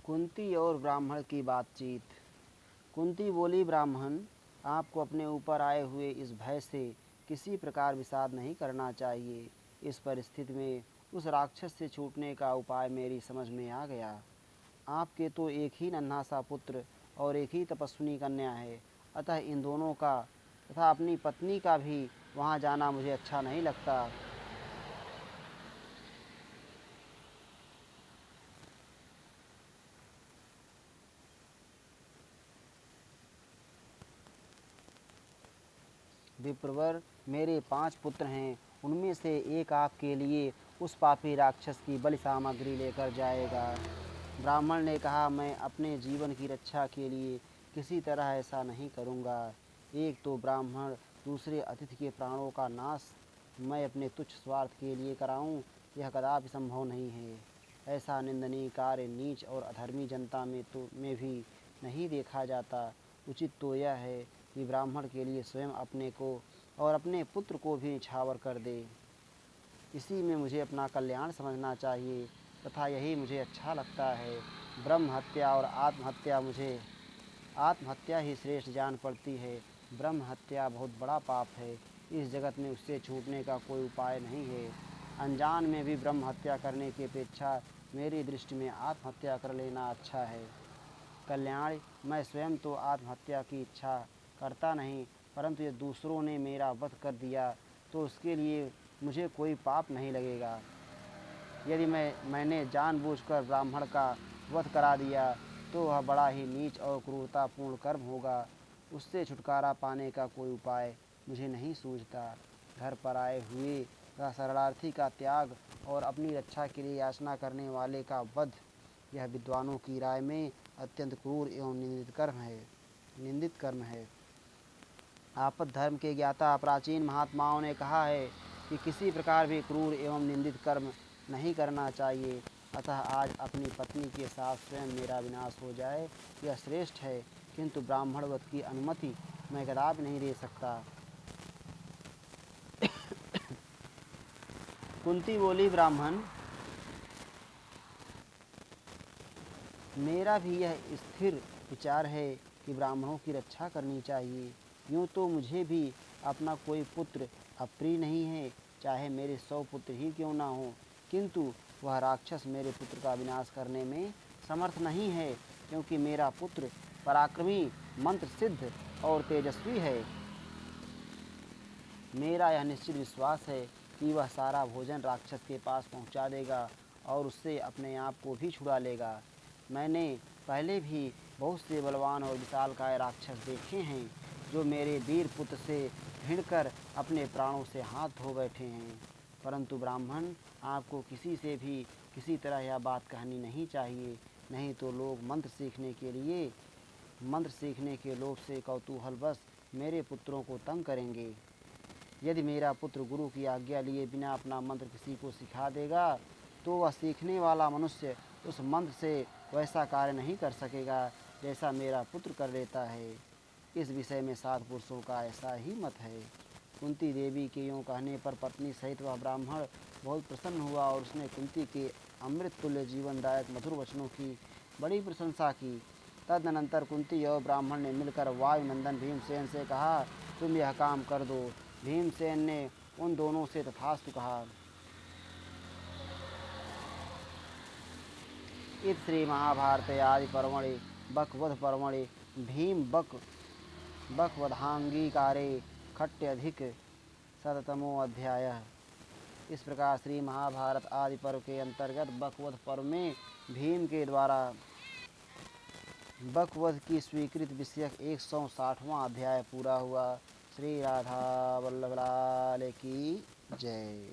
कुंती और ब्राह्मण की बातचीत। कुंती बोली, ब्राह्मण, आपको अपने ऊपर आए हुए इस भय से किसी प्रकार विषाद नहीं करना चाहिए। इस परिस्थिति में उस राक्षस से छूटने का उपाय मेरी समझ में आ गया। आपके तो एक ही नन्हा सा पुत्र और एक ही तपस्विनी कन्या है, अतः इन दोनों का तथा अपनी पत्नी का भी वहाँ जाना मुझे अच्छा नहीं लगता। विप्रवर, मेरे 5 पुत्र हैं, उनमें से एक आपके लिए उस पापी राक्षस की बलि सामग्री लेकर जाएगा। ब्राह्मण ने कहा, मैं अपने जीवन की रक्षा के लिए किसी तरह ऐसा नहीं करूँगा। एक तो ब्राह्मण, दूसरे अतिथि के प्राणों का नाश मैं अपने तुच्छ स्वार्थ के लिए कराऊं, यह कदापि संभव नहीं है। ऐसा निंदनीय कार्य नीच और अधर्मी जनता में भी नहीं देखा जाता। उचित तो यह है कि ब्राह्मण के लिए स्वयं अपने को और अपने पुत्र को भी निछावर कर दे। इसी में मुझे अपना कल्याण समझना चाहिए तथा यही मुझे अच्छा लगता है। ब्रह्म हत्या और आत्महत्या ही श्रेष्ठ जान पड़ती है। ब्रह्म हत्या बहुत बड़ा पाप है। इस जगत में उससे छूटने का कोई उपाय नहीं है। अनजान में भी ब्रह्म हत्या करने की अपेक्षा मेरी दृष्टि में आत्महत्या कर लेना अच्छा है। कल्याण, मैं स्वयं तो आत्महत्या की इच्छा करता नहीं, परंतु यदि दूसरों ने मेरा वध कर दिया तो उसके लिए मुझे कोई पाप नहीं लगेगा। यदि मैंने जानबूझकर ब्राह्मण का वध करा दिया तो वह बड़ा ही नीच और क्रूरतापूर्ण कर्म होगा। उससे छुटकारा पाने का कोई उपाय मुझे नहीं सूझता। घर पर आए हुए तथा शरणार्थी का त्याग और अपनी रक्षा के लिए याचना करने वाले का वध, यह विद्वानों की राय में अत्यंत क्रूर एवं निंदित कर्म है। आपद धर्म के ज्ञाता प्राचीन महात्माओं ने कहा है कि किसी प्रकार भी क्रूर एवं निंदित कर्म नहीं करना चाहिए। अतः आज अपनी पत्नी के साथ स्वयं मेरा विनाश हो जाए, यह श्रेष्ठ है, किंतु ब्राह्मण वध की अनुमति मैं कदापि नहीं दे सकता। कुंती बोली, ब्राह्मण, मेरा भी यह स्थिर विचार है कि ब्राह्मणों की रक्षा करनी चाहिए। यूँ तो मुझे भी अपना कोई पुत्र अप्रिय नहीं है, चाहे मेरे 100 पुत्र ही क्यों ना हो, किंतु वह राक्षस मेरे पुत्र का विनाश करने में समर्थ नहीं है, क्योंकि मेरा पुत्र पराक्रमी, मंत्र सिद्ध और तेजस्वी है। मेरा यह निश्चित विश्वास है कि वह सारा भोजन राक्षस के पास पहुंचा देगा और उससे अपने आप को भी छुड़ा लेगा। मैंने पहले भी बहुत से बलवान और विशालकाय राक्षस देखे हैं, जो मेरे वीर पुत्र से भिड़कर अपने प्राणों से हाथ धो बैठे हैं। परंतु ब्राह्मण, आपको किसी से भी किसी तरह यह बात कहनी नहीं चाहिए, नहीं तो लोग मंत्र सीखने के लोभ से कौतूहलवश मेरे पुत्रों को तंग करेंगे। यदि मेरा पुत्र गुरु की आज्ञा लिए बिना अपना मंत्र किसी को सिखा देगा तो वह सीखने वाला मनुष्य उस मंत्र से वैसा कार्य नहीं कर सकेगा जैसा मेरा पुत्र कर लेता है। इस विषय में 7 पुरुषों का ऐसा ही मत है। कुंती देवी के यूँ कहने पर पत्नी सहित वह ब्राह्मण बहुत प्रसन्न हुआ और उसने कुंती के अमृत तुल्य जीवनदायक मधुर वचनों की बड़ी प्रशंसा की। तदनंतर कुंती और ब्राह्मण ने मिलकर वायुनंदन भीमसेन से कहा, तुम यह काम कर दो। भीमसेन ने उन दोनों से तथास्तु कहा। इति श्री महाभारते आदि पर्वणि बकवध पर्वणि भीम बकवधांगीकारे खट्यधिक शततमो अध्याय। इस प्रकार श्री महाभारत आदि पर्व के अंतर्गत बकवध पर्व में भीम के द्वारा बकवध की स्वीकृत विषयक 160वां अध्याय पूरा हुआ। श्री राधा वल्लभ लाल की जय।